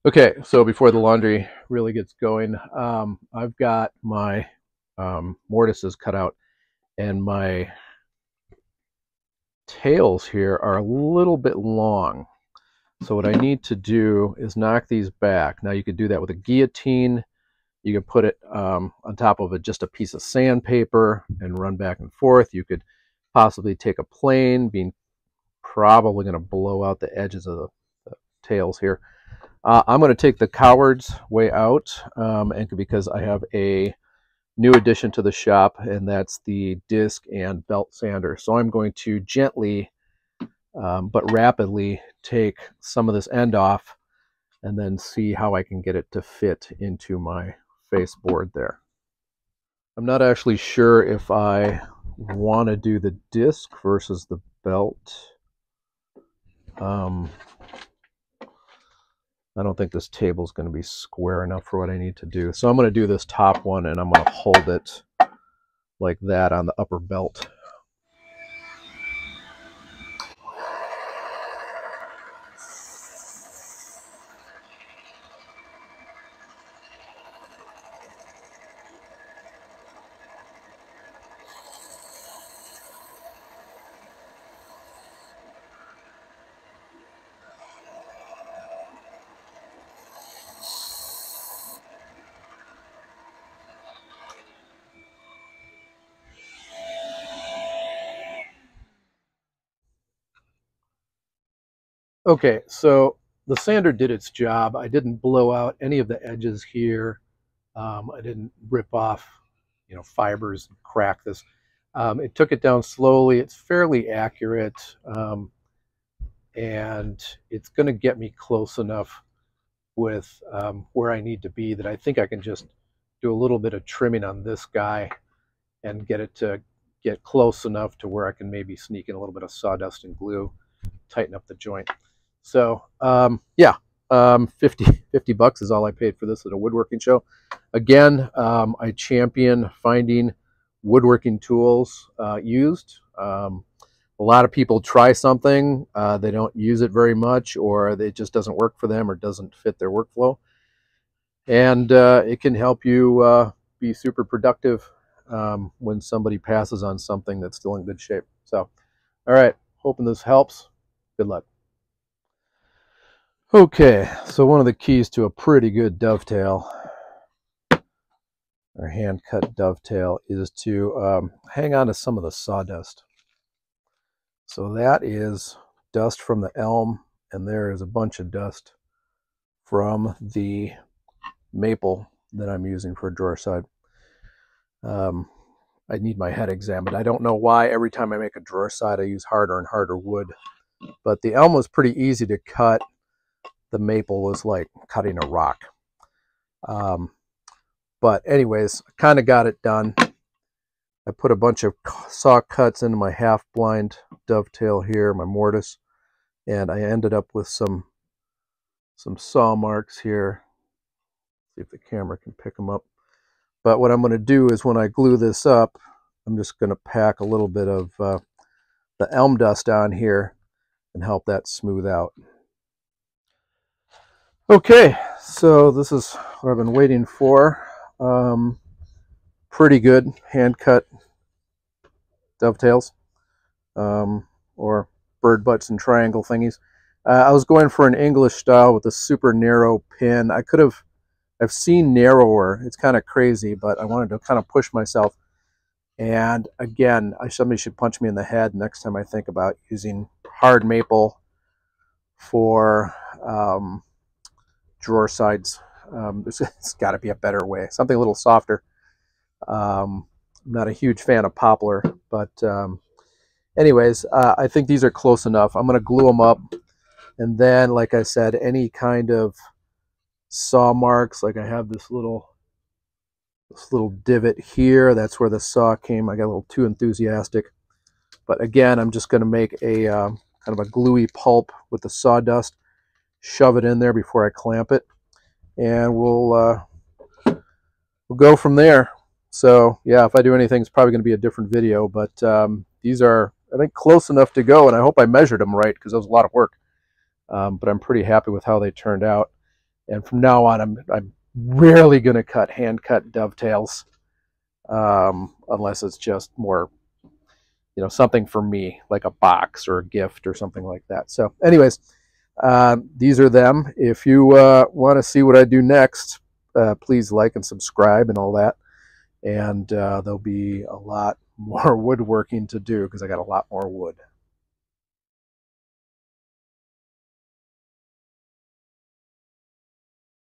Okay, so before the laundry really gets going, I've got my mortises cut out, and my tails here are a little bit long. So what I need to do is knock these back. Now you could do that with a guillotine. You could put it on top of just a piece of sandpaper and run back and forth. You could possibly take a plane, being probably going to blow out the edges of the tails here. I'm going to take the coward's way out, and because I have a new addition to the shop, and that's the disc and belt sander. So I'm going to gently but rapidly take some of this end off and then see how I can get it to fit into my baseboard there. I'm not actually sure if I want to do the disc versus the belt. I don't think this table is going to be square enough for what I need to do. So I'm going to do this top one, and I'm going to hold it like that on the upper belt. Okay, so the sander did its job. I didn't blow out any of the edges here. I didn't rip off, fibers and crack this. It took it down slowly. It's fairly accurate, and it's going to get me close enough with where I need to be that I think I can just do a little bit of trimming on this guy and get it to get close enough to where I can maybe sneak in a little bit of sawdust and glue, tighten up the joint. So yeah, 50 bucks is all I paid for this at a woodworking show. Again, I champion finding woodworking tools used. A lot of people try something, they don't use it very much, or it just doesn't work for them or doesn't fit their workflow. And it can help you be super productive when somebody passes on something that's still in good shape. So, all right, hoping this helps. Good luck. Okay, so one of the keys to a pretty good dovetail, or hand-cut dovetail, is to hang on to some of the sawdust. So that is dust from the elm, and there is a bunch of dust from the maple that I'm using for a drawer side. I need my head examined. I don't know why every time I make a drawer side I use harder and harder wood, but the elm was pretty easy to cut. The maple was like cutting a rock. But anyways, I kind of got it done. I put a bunch of saw cuts into my half-blind dovetail here, my mortise, and I ended up with some saw marks here. See if the camera can pick them up. But what I'm going to do is when I glue this up, I'm just going to pack a little bit of the elm dust on here and help that smooth out. Okay, so this is what I've been waiting for. Pretty good hand-cut dovetails, or bird butts and triangle thingies. I was going for an English style with a super narrow pin. I've seen narrower. It's kind of crazy, but I wanted to kind of push myself. And again, somebody should punch me in the head next time I think about using hard maple for drawer sides. It's got to be a better way, something a little softer. I'm not a huge fan of poplar, but anyways, I think these are close enough. I'm going to glue them up, and then, like I said, any kind of saw marks, like I have this little divot here, that's where the saw came. I got a little too enthusiastic, but again, I'm just going to make a kind of a gluey pulp with the sawdust, shove it in there before I clamp it, and we'll go from there. So yeah, if I do anything, it's probably going to be a different video, but these are, I think, close enough to go, and I hope I measured them right because that was a lot of work. But I'm pretty happy with how they turned out. And from now on, I'm rarely going to cut hand-cut dovetails, unless it's just more, something for me, like a box or a gift or something like that. So anyways, these are them. If you want to see what I do next, please like and subscribe and all that. And there'll be a lot more woodworking to do because I got a lot more wood.